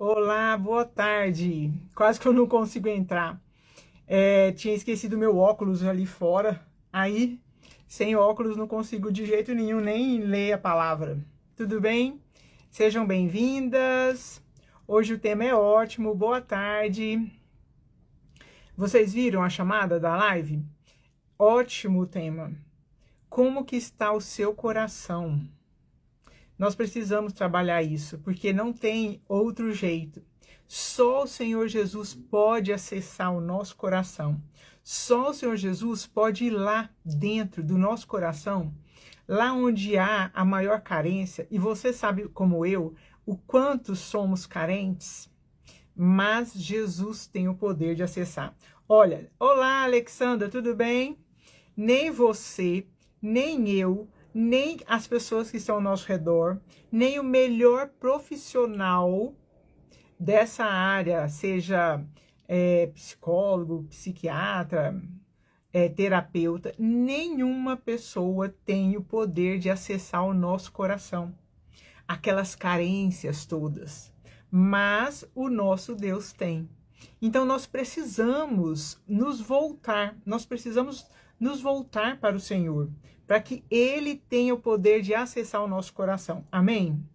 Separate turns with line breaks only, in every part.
Olá, boa tarde. Quase que eu não consigo entrar. Tinha esquecido meu óculos ali fora. Aí, sem óculos, não consigo de jeito nenhum nem ler a palavra. Tudo bem? Sejam bem-vindas. Hoje o tema é ótimo. Boa tarde. Vocês viram a chamada da live? Ótimo tema. Como que está o seu coração? Nós precisamos trabalhar isso, porque não tem outro jeito. Só o Senhor Jesus pode acessar o nosso coração. Só o Senhor Jesus pode ir lá dentro do nosso coração, lá onde há a maior carência. E você sabe, como eu, o quanto somos carentes, mas Jesus tem o poder de acessar. Olha, olá, Alexandra, tudo bem? Nem você, nem eu, nem as pessoas que estão ao nosso redor, nem o melhor profissional dessa área, seja psicólogo, psiquiatra, terapeuta, nenhuma pessoa tem o poder de acessar o nosso coração, aquelas carências todas. Mas o nosso Deus tem. Então nós precisamos nos voltar para o Senhor, para que Ele tenha o poder de acessar o nosso coração. Amém?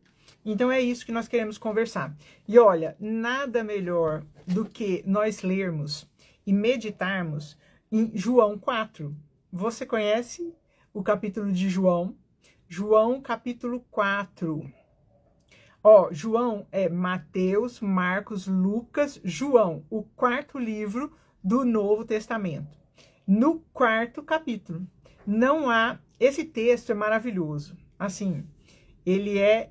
Então é isso que nós queremos conversar. E olha, nada melhor do que nós lermos e meditarmos em João 4. Você conhece o capítulo de João? João capítulo 4. João é Mateus, Marcos, Lucas, João, o quarto livro do Novo Testamento. No quarto capítulo. Não há... Esse texto é maravilhoso. Assim, ele é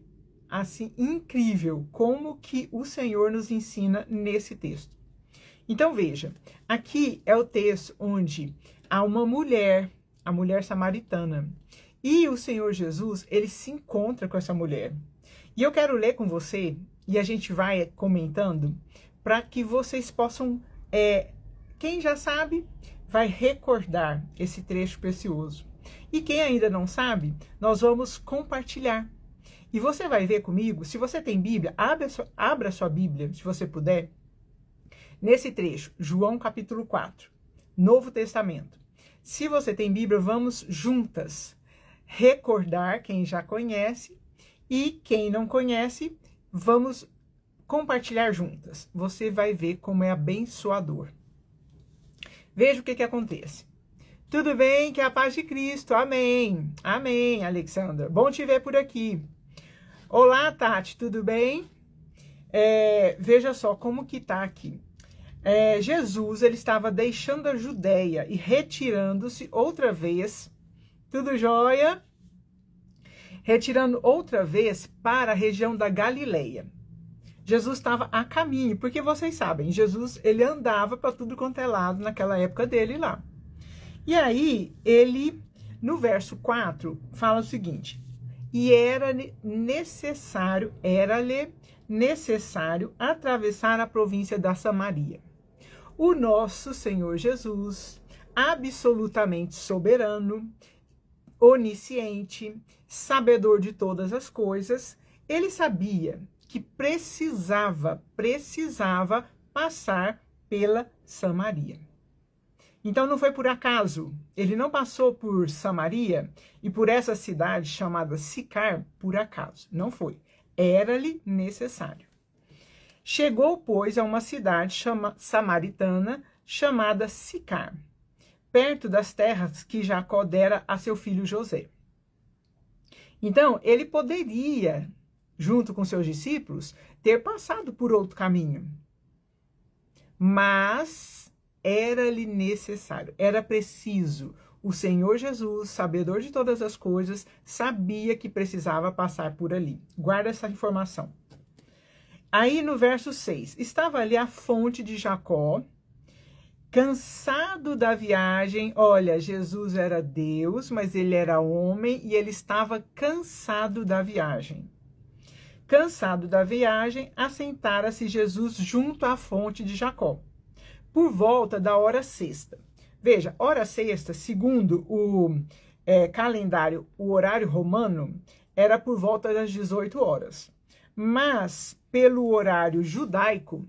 assim incrível como que o Senhor nos ensina nesse texto. Então veja, aqui é o texto onde há uma mulher, a mulher samaritana, e o Senhor Jesus, ele se encontra com essa mulher. E eu quero ler com você, e a gente vai comentando, para que vocês possam, quem já sabe, vai recordar esse trecho precioso. E quem ainda não sabe, nós vamos compartilhar. E você vai ver comigo, se você tem Bíblia, abra sua Bíblia, se você puder, nesse trecho, João capítulo 4, Novo Testamento. Se você tem Bíblia, vamos juntas recordar quem já conhece e quem não conhece, vamos compartilhar juntas. Você vai ver como é abençoador. Veja o que acontece. Tudo bem? Que a paz de Cristo. Amém. Amém, Alexandra. Bom te ver por aqui. Olá, Tati, tudo bem? Veja só como que tá aqui. Jesus, ele estava deixando a Judéia e retirando-se outra vez. Tudo jóia? Retirando outra vez para a região da Galileia. Jesus estava a caminho, porque vocês sabem, Jesus ele andava para tudo quanto é lado naquela época dele lá. E aí, ele, no verso 4, fala o seguinte: e era-lhe necessário atravessar a província da Samaria. O nosso Senhor Jesus, absolutamente soberano, onisciente, sabedor de todas as coisas, ele sabia que precisava passar pela Samaria. Então não foi por acaso, ele não passou por Samaria e por essa cidade chamada Sicar por acaso, não foi. Era-lhe necessário. Chegou, pois, a uma cidade samaritana chamada Sicar, perto das terras que Jacó dera a seu filho José. Então, ele poderia, junto com seus discípulos, ter passado por outro caminho. Mas era-lhe necessário, era preciso. O Senhor Jesus, sabedor de todas as coisas, sabia que precisava passar por ali. Guarda essa informação. Aí no verso 6, estava ali a fonte de Jacó, cansado da viagem. Olha, Jesus era Deus, mas ele era homem e ele estava cansado da viagem. Cansado da viagem, assentara-se Jesus junto à fonte de Jacó, por volta da hora sexta. Veja, hora sexta, segundo o calendário, o horário romano, era por volta das 18 horas. mas pelo horário judaico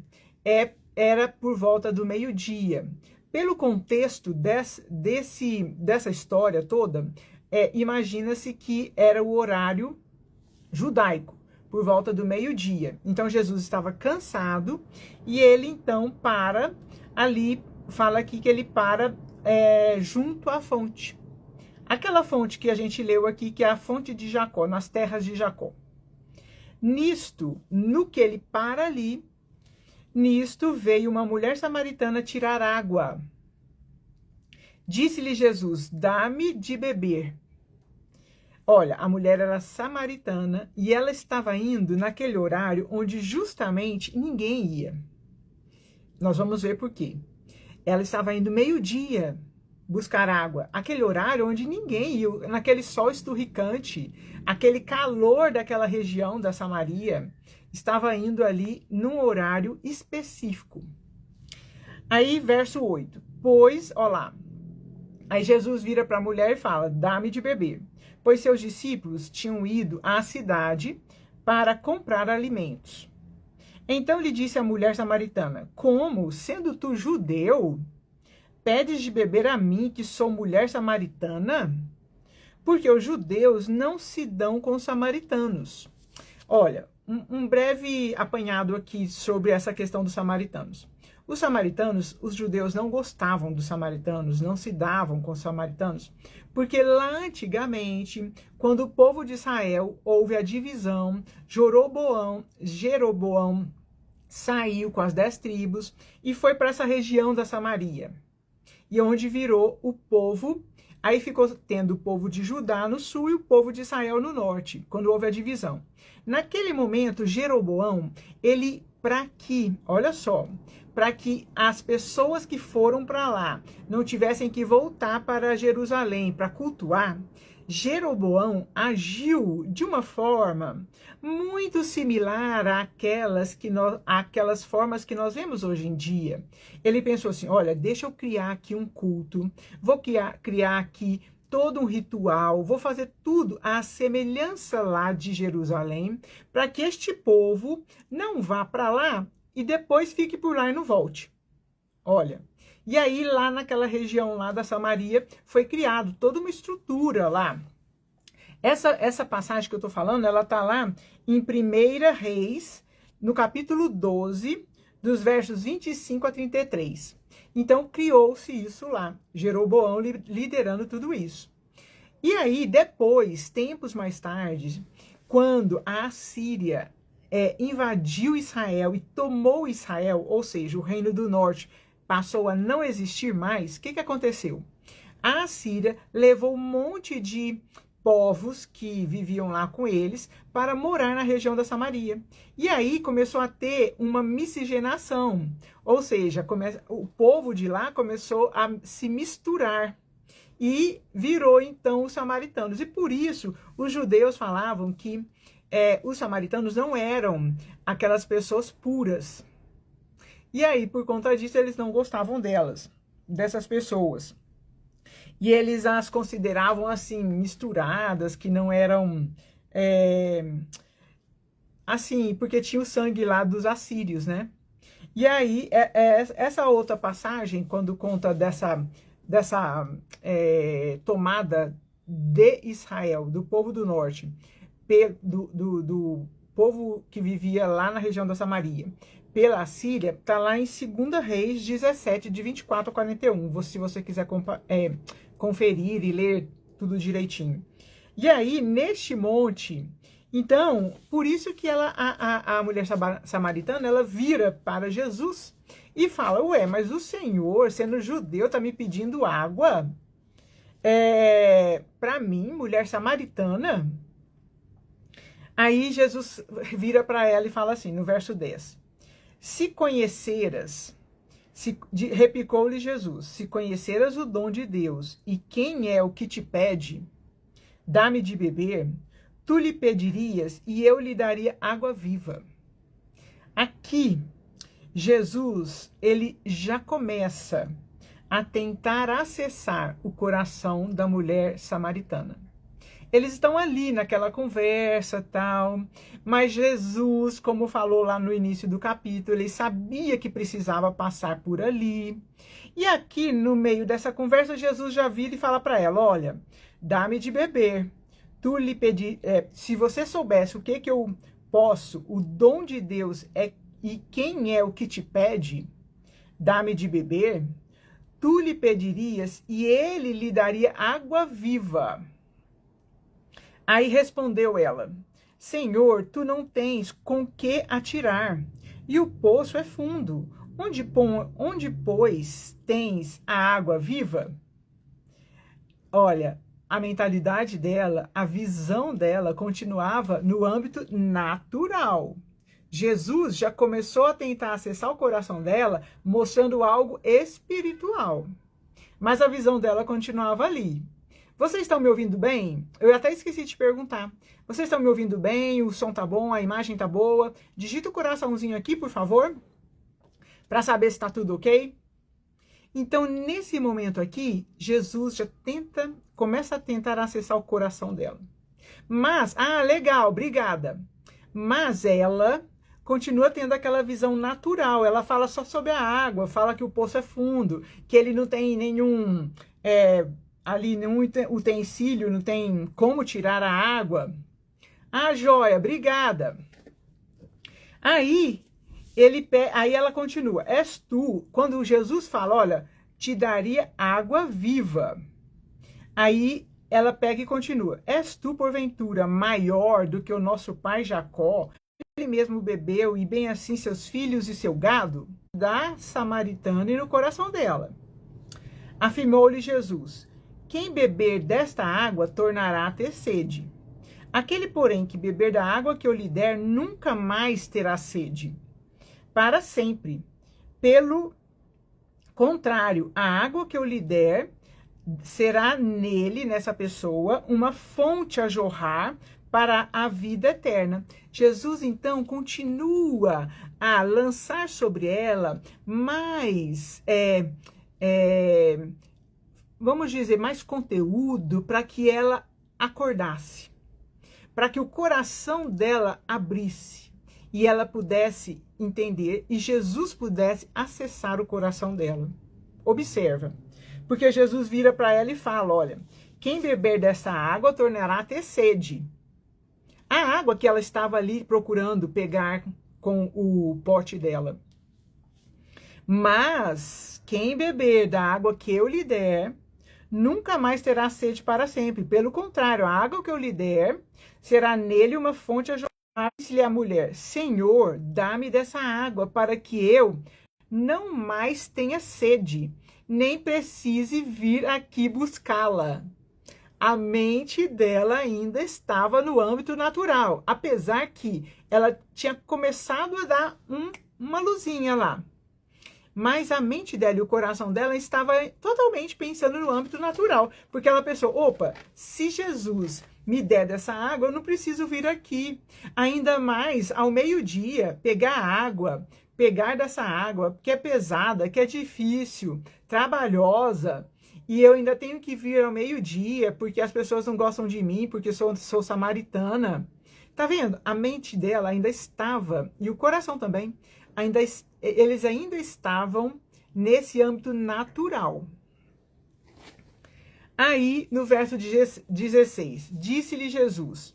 era por volta do meio-dia. Pelo contexto dessa história toda, imagina-se que era o horário judaico, por volta do meio-dia. Então Jesus estava cansado e ele então para ali, fala aqui que ele para junto à fonte. Aquela fonte que a gente leu aqui, que é a fonte de Jacó, nas terras de Jacó. No que ele para ali, veio uma mulher samaritana tirar água. Disse-lhe Jesus, dá-me de beber. Olha, a mulher era samaritana e ela estava indo naquele horário onde justamente ninguém ia. Nós vamos ver por quê. Ela estava indo meio-dia buscar água, aquele horário onde ninguém ia, naquele sol esturricante, aquele calor daquela região da Samaria, estava indo ali num horário específico. Aí, verso 8. Pois, ó lá, aí Jesus vira para a mulher e fala, dá-me de beber. Pois seus discípulos tinham ido à cidade para comprar alimentos. Então lhe disse a mulher samaritana, como, sendo tu judeu, pedes de beber a mim, que sou mulher samaritana? Porque os judeus não se dão com os samaritanos. Olha, um breve apanhado aqui sobre essa questão dos samaritanos. Os samaritanos, os judeus não gostavam dos samaritanos, não se davam com os samaritanos, porque lá antigamente, quando o povo de Israel houve a divisão, Jeroboão saiu com as 10 tribos e foi para essa região da Samaria. E onde virou o povo, aí ficou tendo o povo de Judá no sul e o povo de Israel no norte, quando houve a divisão. Naquele momento, Jeroboão, olha só, para que as pessoas que foram para lá não tivessem que voltar para Jerusalém para cultuar, Jeroboão agiu de uma forma muito similar àquelas formas que nós vemos hoje em dia. Ele pensou assim, olha, deixa eu criar aqui um culto, vou criar aqui todo um ritual, vou fazer tudo à semelhança lá de Jerusalém, para que este povo não vá para lá e depois fique por lá e não volte. Olha, e aí lá naquela região lá da Samaria foi criado toda uma estrutura lá. Essa passagem que eu estou falando, ela está lá em 1 Reis, no capítulo 12, dos versos 25 a 33. Então criou-se isso lá, Jeroboão liderando tudo isso. E aí depois, tempos mais tarde, quando a Assíria invadiu Israel e tomou Israel, ou seja, o reino do norte passou a não existir mais, o que aconteceu? A Assíria levou um monte de povos que viviam lá com eles para morar na região da Samaria. E aí começou a ter uma miscigenação, ou seja, o povo de lá começou a se misturar e virou então os samaritanos. E por isso os judeus falavam que os samaritanos não eram aquelas pessoas puras. E aí, por conta disso, eles não gostavam dessas pessoas. E eles as consideravam assim, misturadas, que não eram assim, porque tinha o sangue lá dos assírios, né? E aí, essa outra passagem, quando conta dessa tomada de Israel, do povo do norte, do povo que vivia lá na região da Samaria, pela Assíria, está lá em 2 Reis 17, de 24 a 41, se você quiser conferir e ler tudo direitinho. E aí, neste monte, então, por isso que a mulher samaritana, ela vira para Jesus e fala, ué, mas o Senhor, sendo judeu, está me pedindo água para mim, mulher samaritana? Aí Jesus vira para ela e fala assim, no verso 10. Se conheceras, replicou-lhe Jesus, se conheceras o dom de Deus e quem é o que te pede, dá-me de beber, tu lhe pedirias e eu lhe daria água viva. Aqui, Jesus, ele já começa a tentar acessar o coração da mulher samaritana. Eles estão ali naquela conversa tal, mas Jesus, como falou lá no início do capítulo, ele sabia que precisava passar por ali. E aqui no meio dessa conversa, Jesus já vira e fala para ela: olha, dá-me de beber. Tu lhe pedi, se você soubesse o que eu posso, o dom de Deus é e quem é o que te pede, dá-me de beber, tu lhe pedirias e ele lhe daria água viva. Aí respondeu ela: Senhor, tu não tens com que atirar, e o poço é fundo. Onde, pois, tens a água viva? Olha, a mentalidade dela, a visão dela continuava no âmbito natural. Jesus já começou a tentar acessar o coração dela, mostrando algo espiritual. Mas a visão dela continuava ali. Vocês estão me ouvindo bem? Eu até esqueci de te perguntar. Vocês estão me ouvindo bem? O som tá bom? A imagem tá boa? Digita o coraçãozinho aqui, por favor, para saber se tá tudo ok. Então, nesse momento aqui, Jesus já começa a tentar acessar o coração dela. Mas, legal, obrigada. Mas ela continua tendo aquela visão natural. Ela fala só sobre a água, fala que o poço é fundo, que ele não tem nenhum ali nenhum utensílio, não tem como tirar a água. Joia, obrigada. Aí ela continua: és tu, quando Jesus fala, olha, te daria água viva. Aí ela pega e continua: és tu, porventura, maior do que o nosso pai Jacó? Ele mesmo bebeu, e bem assim seus filhos e seu gado? Da samaritana e no coração dela. Afirmou-lhe Jesus: quem beber desta água tornará a ter sede. Aquele, porém, que beber da água que eu lhe der, nunca mais terá sede, para sempre. Pelo contrário, a água que eu lhe der será nele, nessa pessoa, uma fonte a jorrar para a vida eterna. Jesus, então, continua a lançar sobre ela mais, vamos dizer, mais conteúdo para que ela acordasse, para que o coração dela abrisse e ela pudesse entender e Jesus pudesse acessar o coração dela. Observa, porque Jesus vira para ela e fala: olha, quem beber dessa água tornará a ter sede. A água que ela estava ali procurando pegar com o pote dela. Mas quem beber da água que eu lhe der, nunca mais terá sede para sempre. Pelo contrário, a água que eu lhe der será nele uma fonte a jorrar. Disse-lhe a mulher: Senhor, dá-me dessa água para que eu não mais tenha sede, nem precise vir aqui buscá-la. A mente dela ainda estava no âmbito natural, apesar que ela tinha começado a dar uma luzinha lá. Mas a mente dela e o coração dela estava totalmente pensando no âmbito natural, porque ela pensou: opa, se Jesus me der dessa água, eu não preciso vir aqui. Ainda mais ao meio-dia, pegar dessa água, que é pesada, que é difícil, trabalhosa, e eu ainda tenho que vir ao meio-dia, porque as pessoas não gostam de mim, porque sou samaritana. Tá vendo? A mente dela ainda estava, e o coração também, eles ainda estavam nesse âmbito natural. Aí, no verso 16, disse-lhe Jesus: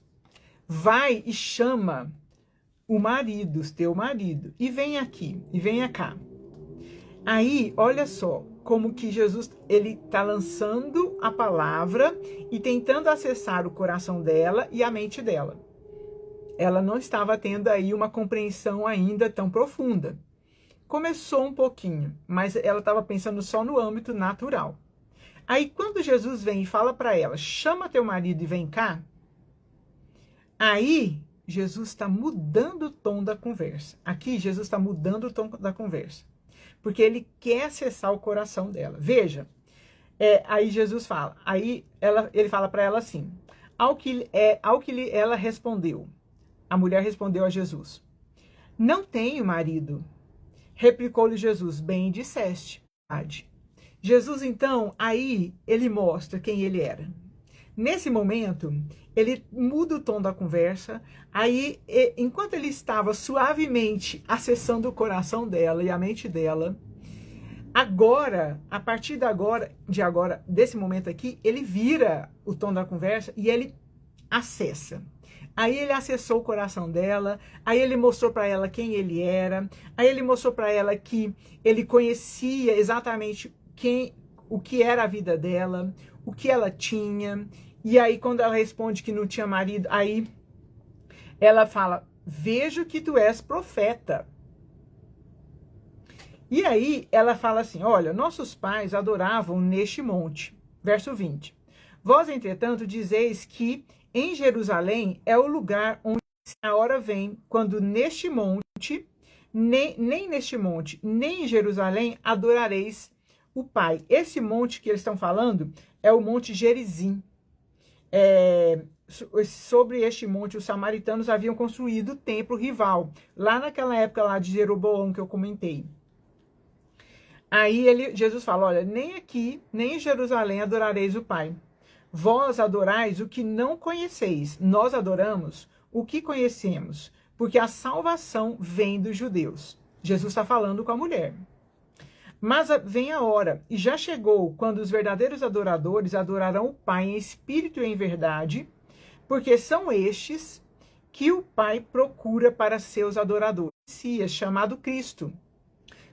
vai e chama teu marido, e vem aqui, e venha cá. Aí, olha só, como que Jesus, ele está lançando a palavra e tentando acessar o coração dela e a mente dela. Ela não estava tendo aí uma compreensão ainda tão profunda. Começou um pouquinho, mas ela estava pensando só no âmbito natural. Aí, quando Jesus vem e fala para ela: chama teu marido e vem cá, aí Jesus está mudando o tom da conversa. Aqui, Jesus está mudando o tom da conversa, porque ele quer acessar o coração dela. Veja, aí Jesus fala, ele fala para ela assim: ela respondeu, a mulher respondeu a Jesus: não tenho marido. Replicou-lhe Jesus: bem disseste. Jesus, então, aí ele mostra quem ele era. Nesse momento, ele muda o tom da conversa. Aí, enquanto ele estava suavemente acessando o coração dela e a mente dela, agora, a partir de agora, desse momento aqui, ele vira o tom da conversa e ele acessa. Aí ele acessou o coração dela, aí ele mostrou para ela quem ele era, aí ele mostrou para ela que ele conhecia exatamente o que era a vida dela, o que ela tinha. E aí quando ela responde que não tinha marido, aí ela fala: vejo que tu és profeta. E aí ela fala assim: olha, nossos pais adoravam neste monte. Verso 20. Vós, entretanto, dizeis que em Jerusalém é o lugar onde a hora vem, quando neste monte, nem neste monte, nem em Jerusalém adorareis o Pai. Esse monte que eles estão falando é o Monte Gerizim. Sobre este monte, os samaritanos haviam construído o templo rival, lá naquela época lá de Jeroboão que eu comentei. Aí Jesus fala: olha, nem aqui, nem em Jerusalém adorareis o Pai. Vós adorais o que não conheceis, nós adoramos o que conhecemos, porque a salvação vem dos judeus. Jesus está falando com a mulher. Mas vem a hora, e já chegou, quando os verdadeiros adoradores adorarão o Pai em espírito e em verdade, porque são estes que o Pai procura para seus adoradores. Messias, chamado Cristo.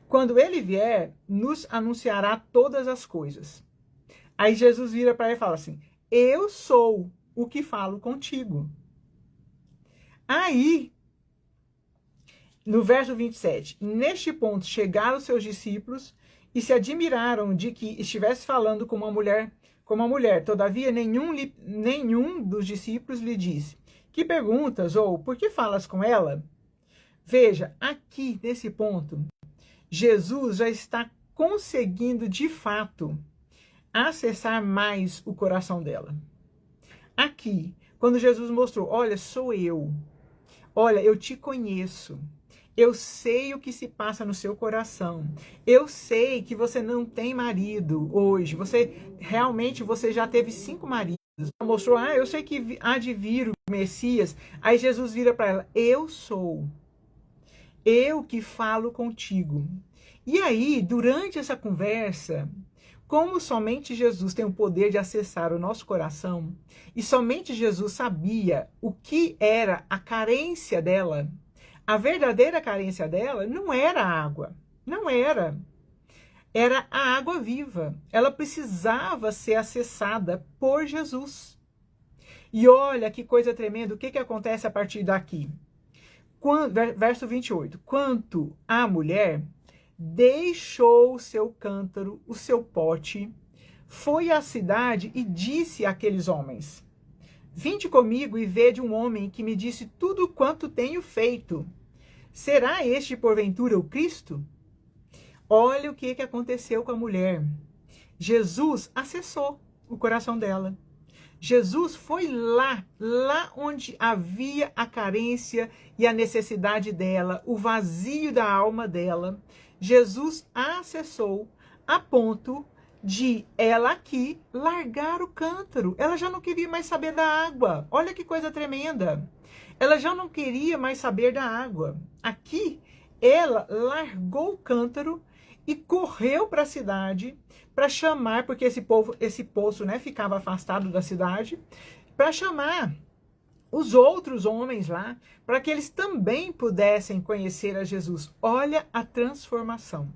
Quando ele vier, nos anunciará todas as coisas. Aí Jesus vira para ele e fala assim: eu sou o que falo contigo. Aí, no verso 27, neste ponto chegaram os seus discípulos e se admiraram de que estivesse falando com uma mulher. Todavia, nenhum dos discípulos lhe disse: que perguntas? Ou por que falas com ela? Veja, aqui nesse ponto, Jesus já está conseguindo de fato acessar mais o coração dela. Aqui, quando Jesus mostrou: olha, sou eu. Olha, eu te conheço. Eu sei o que se passa no seu coração. Eu sei que você não tem marido hoje. Você já teve 5 maridos. Mostrou: eu sei que há de vir o Messias. Aí Jesus vira para ela: eu sou. Eu que falo contigo. E aí, durante essa conversa, como somente Jesus tem o poder de acessar o nosso coração, e somente Jesus sabia o que era a carência dela, a verdadeira carência dela não era a água, não era. Era a água viva. Ela precisava ser acessada por Jesus. E olha que coisa tremenda, o que acontece a partir daqui? Verso 28. Quanto à mulher, deixou o seu cântaro, o seu pote, foi à cidade e disse àqueles homens: vinde comigo e vede um homem que me disse tudo quanto tenho feito. Será este porventura o Cristo? Olha o que aconteceu com a mulher. Jesus acessou o coração dela. Jesus foi lá onde havia a carência e a necessidade dela, o vazio da alma dela. Jesus a acessou a ponto de ela aqui largar o cântaro. Ela já não queria mais saber da água. Olha que coisa tremenda. Ela já não queria mais saber da água. Aqui, ela largou o cântaro e correu para a cidade para chamar, porque esse poço, né, ficava afastado da cidade, para chamar os outros homens lá, para que eles também pudessem conhecer a Jesus. Olha a transformação.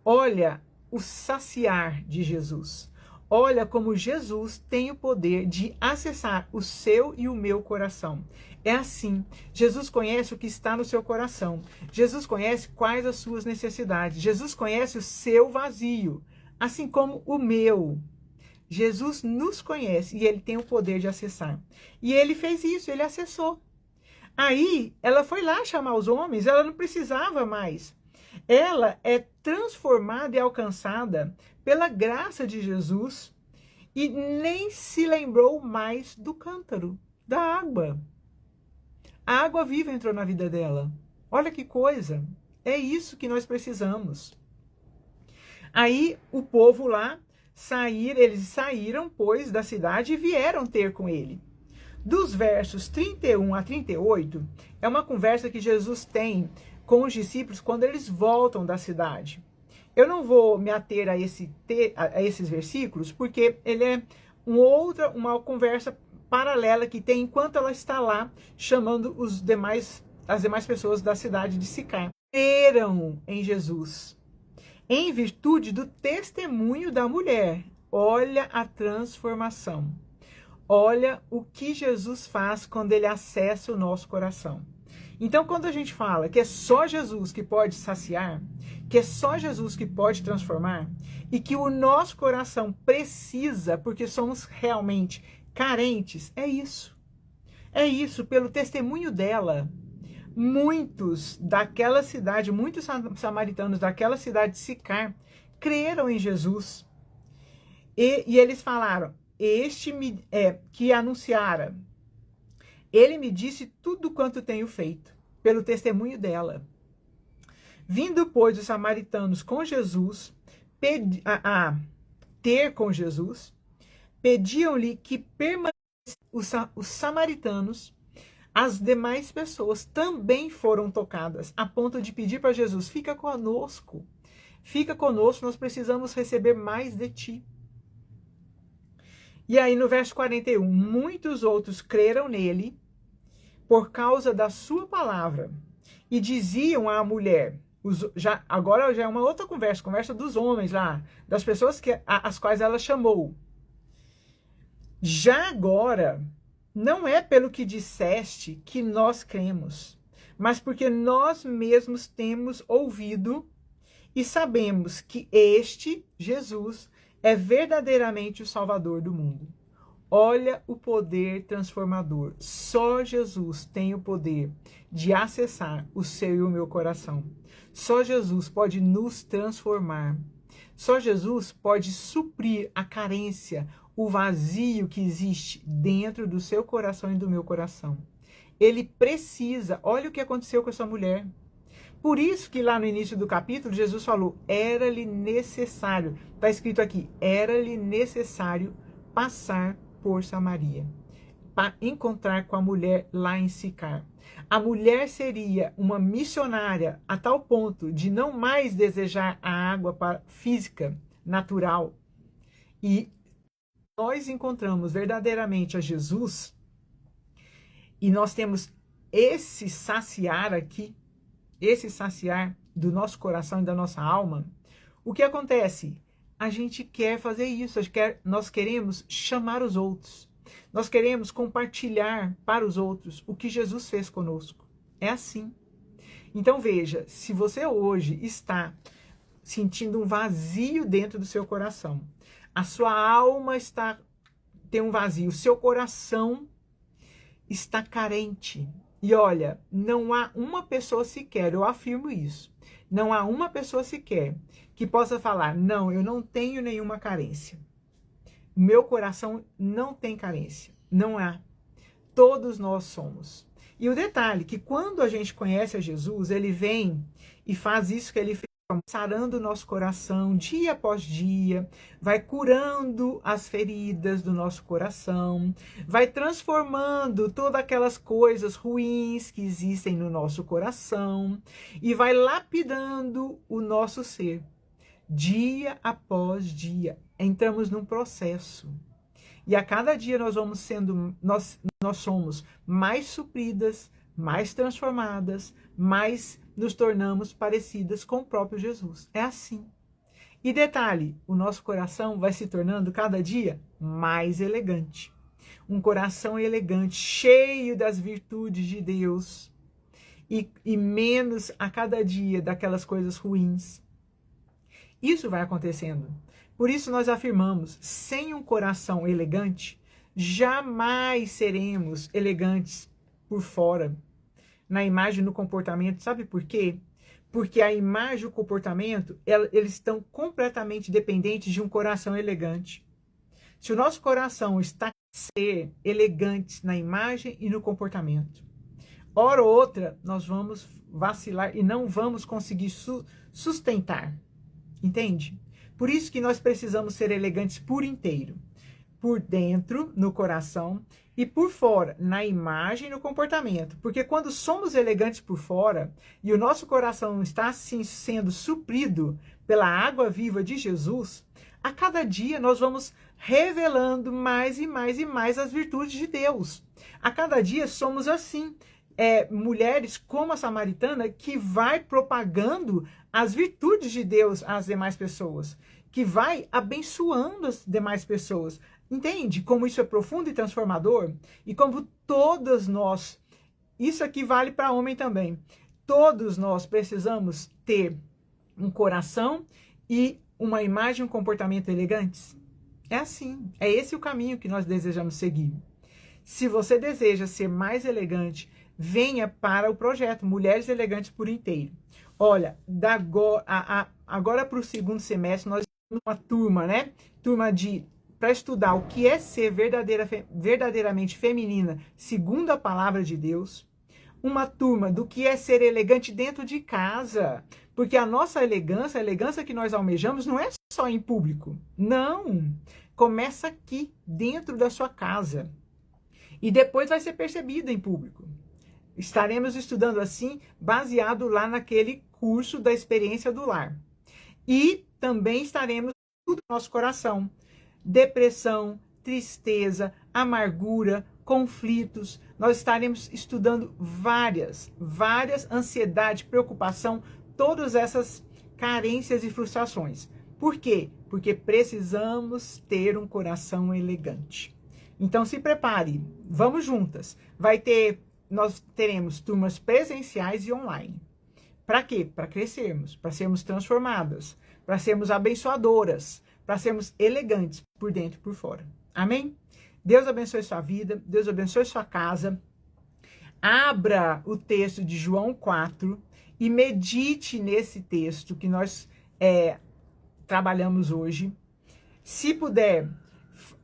Olha o saciar de Jesus. Olha como Jesus tem o poder de acessar o seu e o meu coração. É assim. Jesus conhece o que está no seu coração. Jesus conhece quais as suas necessidades. Jesus conhece o seu vazio, assim como o meu. Jesus nos conhece e ele tem o poder de acessar. E ele fez isso, ele acessou. Aí, ela foi lá chamar os homens, ela não precisava mais. Ela é transformada e alcançada pela graça de Jesus e nem se lembrou mais do cântaro, da água. A água viva entrou na vida dela. Olha que coisa. É isso que nós precisamos. Aí, o povo lá, eles saíram, pois, da cidade e vieram ter com ele. Dos versos 31 a 38, é uma conversa que Jesus tem com os discípulos quando eles voltam da cidade. Eu não vou me ater a esses versículos, porque ele é uma conversa paralela que tem enquanto ela está lá chamando as demais pessoas da cidade de Sicar. Creram em Jesus, em virtude do testemunho da mulher. Olha a transformação. Olha o que Jesus faz quando ele acessa o nosso coração. Então, quando a gente fala que é só Jesus que pode saciar, que é só Jesus que pode transformar, e que o nosso coração precisa, porque somos realmente carentes, é isso. É isso, pelo testemunho dela. Muitos daquela cidade, muitos samaritanos daquela cidade de Sicar, creram em Jesus. E eles falaram, que anunciara, ele me disse tudo quanto tenho feito, pelo testemunho dela. Vindo, pois, os samaritanos com Jesus, ter com Jesus, pediam-lhe que permanecesse. Os samaritanos, as demais pessoas também foram tocadas, a ponto de pedir para Jesus, fica conosco, nós precisamos receber mais de ti. E aí no verso 41, muitos outros creram nele por causa da sua palavra e diziam à mulher, agora já é uma outra conversa dos homens lá, das pessoas as quais ela chamou. Já agora, não é pelo que disseste que nós cremos, mas porque nós mesmos temos ouvido e sabemos que este, Jesus, é verdadeiramente o Salvador do mundo. Olha o poder transformador. Só Jesus tem o poder de acessar o seu e o meu coração. Só Jesus pode nos transformar. Só Jesus pode suprir a carência, o vazio que existe dentro do seu coração e do meu coração. Ele precisa. Olha o que aconteceu com essa mulher. Por isso que lá no início do capítulo, Jesus falou, era-lhe necessário, está escrito aqui, era-lhe necessário passar por Samaria, para encontrar com a mulher lá em Sicar. A mulher seria uma missionária a tal ponto de não mais desejar a água física, natural. E nós encontramos verdadeiramente a Jesus, e nós temos esse saciar aqui, esse saciar do nosso coração e da nossa alma, o que acontece? A gente quer fazer isso, nós queremos chamar os outros, nós queremos compartilhar para os outros o que Jesus fez conosco. É assim. Então veja, se você hoje está sentindo um vazio dentro do seu coração, a sua alma tem um vazio, o seu coração está carente. E olha, não há uma pessoa sequer, eu afirmo isso, não há uma pessoa sequer que possa falar, não, eu não tenho nenhuma carência. Meu coração não tem carência. Não há. Todos nós somos. E o detalhe, que quando a gente conhece a Jesus, ele vem e faz isso que ele fez, sarando o nosso coração dia após dia, vai curando as feridas do nosso coração, vai transformando todas aquelas coisas ruins que existem no nosso coração e vai lapidando o nosso ser. Dia após dia, entramos num processo. E a cada dia nós somos mais supridas, mais transformadas, mais nos tornamos parecidas com o próprio Jesus. É assim. E detalhe, o nosso coração vai se tornando cada dia mais elegante. Um coração elegante, cheio das virtudes de Deus. E menos a cada dia daquelas coisas ruins. Isso vai acontecendo. Por isso nós afirmamos, sem um coração elegante, jamais seremos elegantes por fora, na imagem e no comportamento. Sabe por quê? Porque a imagem e o comportamento, eles estão completamente dependentes de um coração elegante. Se o nosso coração está a ser elegante na imagem e no comportamento, hora ou outra, nós vamos vacilar e não vamos conseguir sustentar. Entende? Por isso que nós precisamos ser elegantes por inteiro. por dentro, no coração, e por fora, na imagem e no comportamento. Porque quando somos elegantes por fora e o nosso coração está assim sendo suprido pela água viva de Jesus, a cada dia nós vamos revelando mais e mais e mais as virtudes de Deus. A cada dia somos assim, mulheres como a samaritana, que vai propagando as virtudes de Deus às demais pessoas, que vai abençoando as demais pessoas. Entende como isso é profundo e transformador? E como todas nós, isso aqui vale para homem também, todos nós precisamos ter um coração e uma imagem e um comportamento elegantes. É assim, é esse o caminho que nós desejamos seguir. Se você deseja ser mais elegante, venha para o projeto Mulheres Elegantes por Inteiro. Olha, agora para o segundo semestre, nós temos uma turma, né? Turma para estudar o que é ser verdadeiramente feminina, segundo a palavra de Deus. Uma turma do que é ser elegante dentro de casa. Porque a nossa elegância, a elegância que nós almejamos, não é só em público. Não! Começa aqui, dentro da sua casa. E depois vai ser percebida em público. Estaremos estudando assim, baseado lá naquele curso da experiência do lar. E também estaremos no nosso coração. Depressão, tristeza, amargura, conflitos. Nós estaremos estudando várias, ansiedade, preocupação, todas essas carências e frustrações. Por quê? Porque precisamos ter um coração elegante. Então se prepare, vamos juntas. Nós teremos turmas presenciais e online. Para quê? Para crescermos, para sermos transformadas, para sermos abençoadoras, para sermos elegantes por dentro e por fora. Amém? Deus abençoe sua vida, Deus abençoe sua casa. Abra o texto de João 4 e medite nesse texto que nós trabalhamos hoje. Se puder,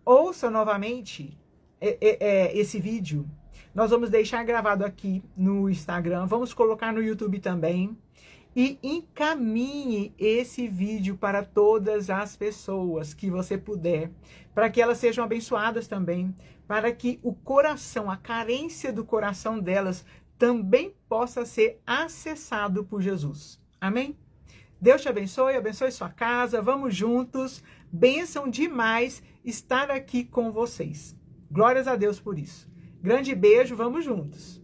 ouça novamente esse vídeo. Nós vamos deixar gravado aqui no Instagram, vamos colocar no YouTube também. E encaminhe esse vídeo para todas as pessoas que você puder, para que elas sejam abençoadas também, para que o coração, a carência do coração delas também possa ser acessado por Jesus. Amém? Deus te abençoe, abençoe sua casa, vamos juntos. Bênção demais estar aqui com vocês. Glórias a Deus por isso. Grande beijo, vamos juntos.